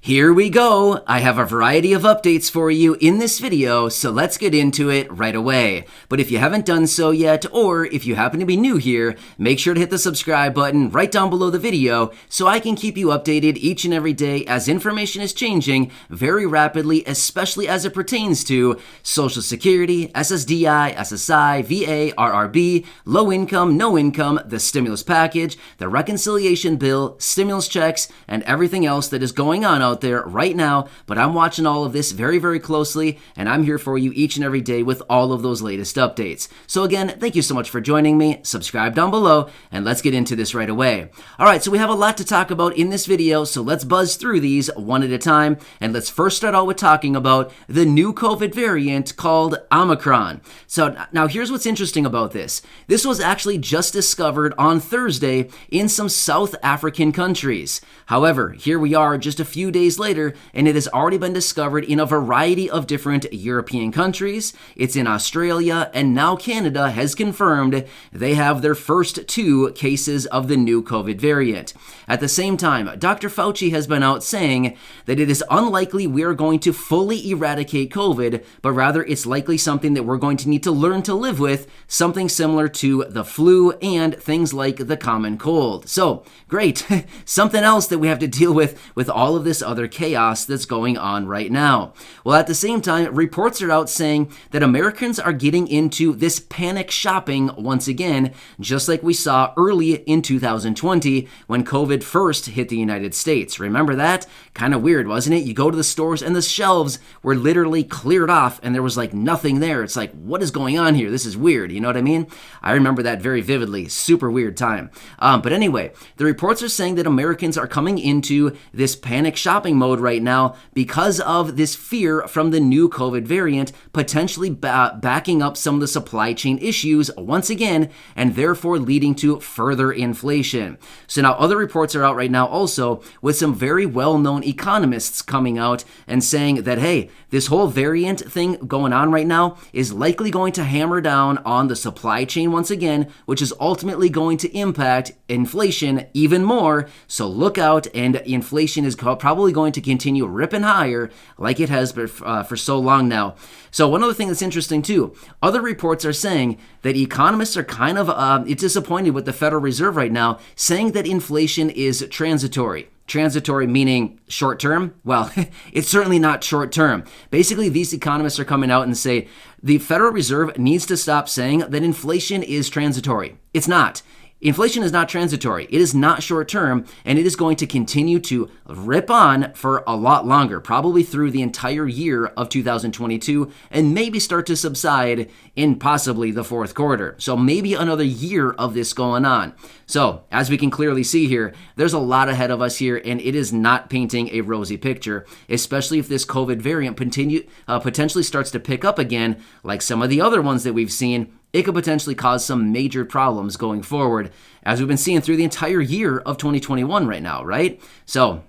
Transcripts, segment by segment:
Here we go! I have a variety of updates for you in this video, so let's get into it right away. But if you haven't done so yet, or if you happen to be new here, make sure to hit the subscribe button right down below the video so I can keep you updated each and every day as information is changing very rapidly, especially as it pertains to Social Security, SSDI, SSI, VA, RRB, low income, no income, the stimulus package, the reconciliation bill, stimulus checks, and everything else that is going on out there right now. But I'm watching all of this very, very closely, and I'm here for you each and every day with all of those latest updates. So again, thank you so much for joining me. Subscribe down below, and let's get into this right away. All right, so we have a lot to talk about in this video, so let's buzz through these one at a time. And let's first start out with talking about the new COVID variant called Omicron. So now here's what's interesting about this. This was actually just discovered on Thursday in some South African countries. However, here we are just a few days later, and it has already been discovered in a variety of different European countries. It's in Australia, and now Canada has confirmed they have their first 2 cases of the new COVID variant. At the same time, Dr. Fauci has been out saying that it is unlikely we are going to fully eradicate COVID, but rather it's likely something that we're going to need to learn to live with, something similar to the flu and things like the common cold. So, great. Something else that we have to deal with all of this other chaos that's going on right now. Well, at the same time, reports are out saying that Americans are getting into this panic shopping once again, just like we saw early in 2020 when COVID first hit the United States. Remember that? Kind of weird, wasn't it? You go to the stores and the shelves were literally cleared off and there was like nothing there. It's like, what is going on here? This is weird. You know what I mean? I remember that very vividly. Super weird time. But anyway, the reports are saying that Americans are coming into this panic shopping mode right now because of this fear from the new COVID variant potentially backing up some of the supply chain issues once again, and therefore leading to further inflation. So now other reports are out right now also with some very well-known economists coming out and saying that, hey, this whole variant thing going on right now is likely going to hammer down on the supply chain once again, which is ultimately going to impact inflation even more. So look out, and inflation is probably going to continue ripping higher like it has been for so long now. So one other thing that's interesting too, other reports are saying that economists are kind of disappointed with the Federal Reserve right now, saying that inflation is transitory. Transitory meaning short term? Well, it's certainly not short term. Basically, these economists are coming out and say the Federal Reserve needs to stop saying that inflation is transitory. It's not. Inflation is not transitory. It is not short term, and it is going to continue to rip on for a lot longer, probably through the entire year of 2022, and maybe start to subside in possibly the fourth quarter. So maybe another year of this going on. So as we can clearly see here, there's a lot ahead of us here, and it is not painting a rosy picture, especially if this COVID variant potentially starts to pick up again, like some of the other ones that we've seen. It could potentially cause some major problems going forward, as we've been seeing through the entire year of 2021 right now, right? So,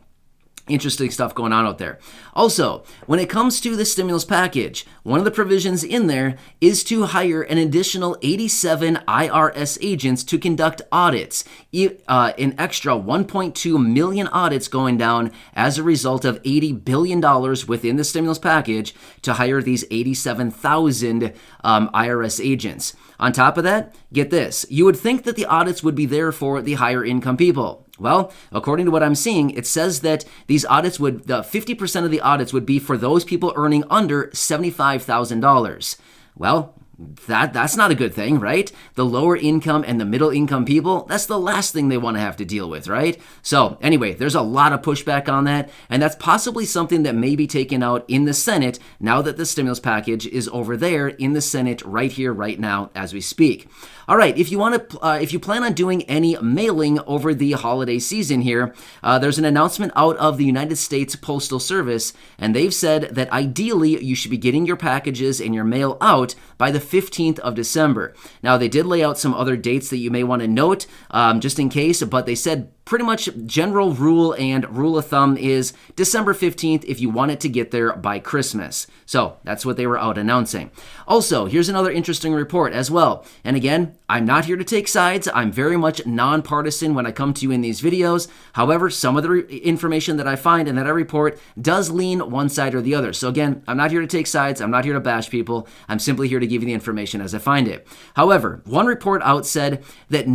interesting stuff going on out there. Also, when it comes to the stimulus package, one of the provisions in there is to hire an additional 87 IRS agents to conduct audits, an extra 1.2 million audits going down as a result of $80 billion within the stimulus package to hire these 87,000 IRS agents. On top of that, get this, you would think that the audits would be there for the higher income people. Well, according to what I'm seeing, it says that these audits would, 50% of the audits would be for those people earning under $75,000. Well, that's not a good thing, right? The lower income and the middle income people, that's the last thing they want to have to deal with, right? So anyway, there's a lot of pushback on that, and that's possibly something that may be taken out in the Senate now that the stimulus package is over there in the Senate right here, right now, as we speak. All right, if you plan on doing any mailing over the holiday season here, there's an announcement out of the United States Postal Service, and they've said that ideally you should be getting your packages and your mail out by the 15th of December. Now, they did lay out some other dates that you may want to note just in case, but they said pretty much general rule and rule of thumb is December 15th if you want it to get there by Christmas. So that's what they were out announcing. Also, here's another interesting report as well. And again, I'm not here to take sides. I'm very much nonpartisan when I come to you in these videos. However, some of the information that I find and that I report does lean one side or the other. So again, I'm not here to take sides. I'm not here to bash people. I'm simply here to give you the information as I find it. However, one report out said that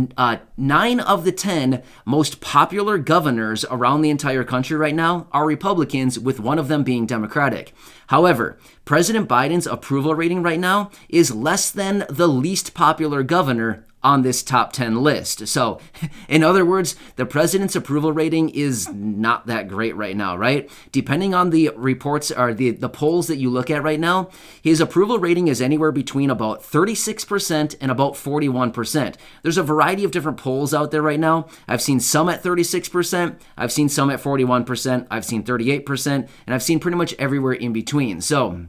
9 of the 10 most popular governors around the entire country right now are Republicans, with one of them being Democratic. However, President Biden's approval rating right now is less than the least popular governor on this top 10 list. So, in other words, the president's approval rating is not that great right now, right? Depending on the reports or the polls that you look at right now, his approval rating is anywhere between about 36% and about 41%. There's a variety of different polls out there right now. I've seen some at 36%, I've seen some at 41%, I've seen 38%, and I've seen pretty much everywhere in between. So,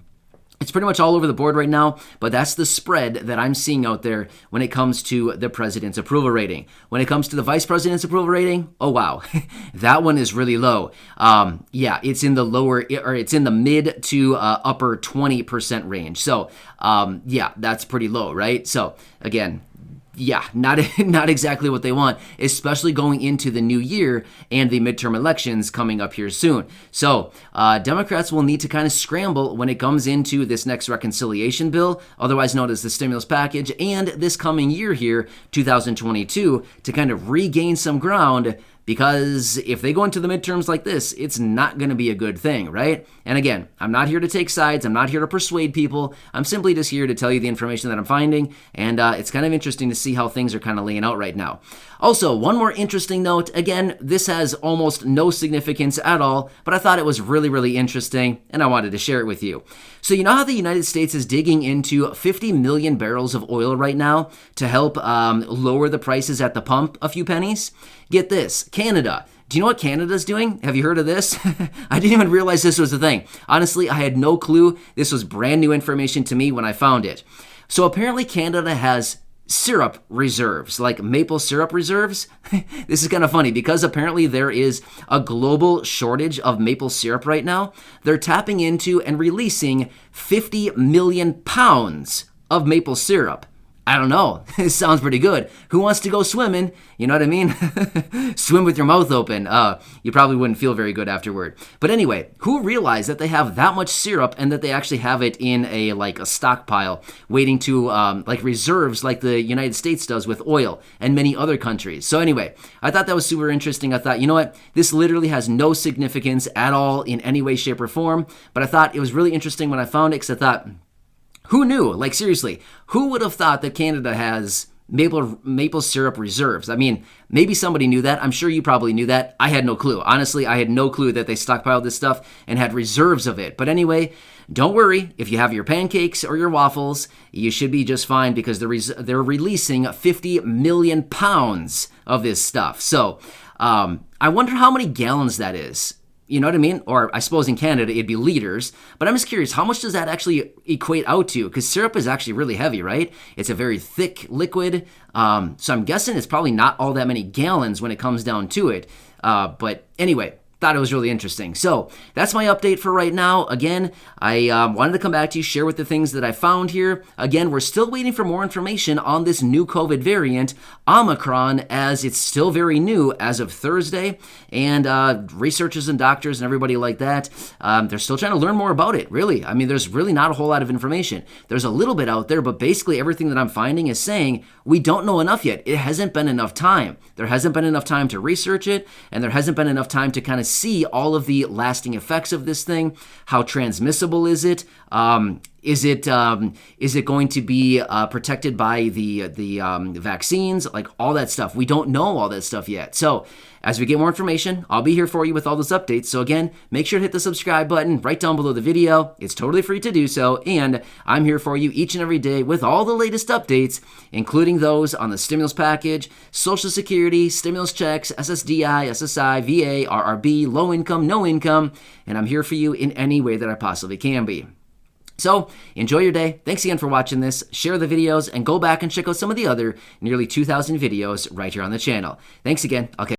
it's pretty much all over the board right now, but that's the spread that I'm seeing out there when it comes to the president's approval rating. When it comes to the vice president's approval rating, oh wow, that one is really low. Yeah, it's in the mid to upper 20% range. So yeah, that's pretty low, right? So again, yeah, not exactly what they want, especially going into the new year and the midterm elections coming up here soon. So Democrats will need to kind of scramble when it comes into this next reconciliation bill, otherwise known as the stimulus package, and this coming year here, 2022, to kind of regain some ground. Because if they go into the midterms like this, it's not going to be a good thing, right? And again, I'm not here to take sides. I'm not here to persuade people. I'm simply just here to tell you the information that I'm finding. And it's kind of interesting to see how things are kind of laying out right now. Also, one more interesting note. Again, this has almost no significance at all, but I thought it was really, really interesting, and I wanted to share it with you. So you know how the United States is digging into 50 million barrels of oil right now to help lower the prices at the pump a few pennies? Get this, Canada. Do you know what Canada's doing? Have you heard of this? I didn't even realize this was a thing. Honestly, I had no clue. This was brand new information to me when I found it. So apparently Canada has syrup reserves, like maple syrup reserves. This is kind of funny because apparently there is a global shortage of maple syrup right now. They're tapping into and releasing 50 million pounds of maple syrup. I don't know. It sounds pretty good. Who wants to go swimming? You know what I mean? Swim with your mouth open. You probably wouldn't feel very good afterward. But anyway, who realized that they have that much syrup and that they actually have it in a stockpile waiting to like reserves like the United States does with oil and many other countries. So anyway, I thought that was super interesting. I thought, you know what? This literally has no significance at all in any way, shape, or form. But I thought it was really interesting when I found it because I thought, who knew? Like seriously, who would have thought that Canada has maple syrup reserves? I mean, maybe somebody knew that. I'm sure you probably knew that. I had no clue. Honestly, I had no clue that they stockpiled this stuff and had reserves of it. But anyway, don't worry. If you have your pancakes or your waffles, you should be just fine because they're releasing 50 million pounds of this stuff. So I wonder how many gallons that is. You know what I mean? Or I suppose in Canada it'd be liters. But I'm just curious, how much does that actually equate out to? Because syrup is actually really heavy, right? It's a very thick liquid. So I'm guessing it's probably not all that many gallons when it comes down to it. But anyway, thought it was really interesting. So that's my update for right now. Again, I wanted to come back to you, share with the things that I found here. Again, we're still waiting for more information on this new COVID variant, Omicron, as it's still very new as of Thursday. And researchers and doctors and everybody like that, they're still trying to learn more about it, really. I mean, there's really not a whole lot of information. There's a little bit out there, but basically everything that I'm finding is saying we don't know enough yet. It hasn't been enough time. There hasn't been enough time to research it, and there hasn't been enough time to kind of see all of the lasting effects of this thing. How transmissible is it? Is it going to be protected by the vaccines? Like all that stuff. We don't know all that stuff yet. So as we get more information, I'll be here for you with all those updates. So again, make sure to hit the subscribe button right down below the video. It's totally free to do so. And I'm here for you each and every day with all the latest updates, including those on the stimulus package, Social Security, stimulus checks, SSDI, SSI, VA, RRB, low income, no income. And I'm here for you in any way that I possibly can be. So, enjoy your day. Thanks again for watching this. Share the videos and go back and check out some of the other nearly 2,000 videos right here on the channel. Thanks again. Okay.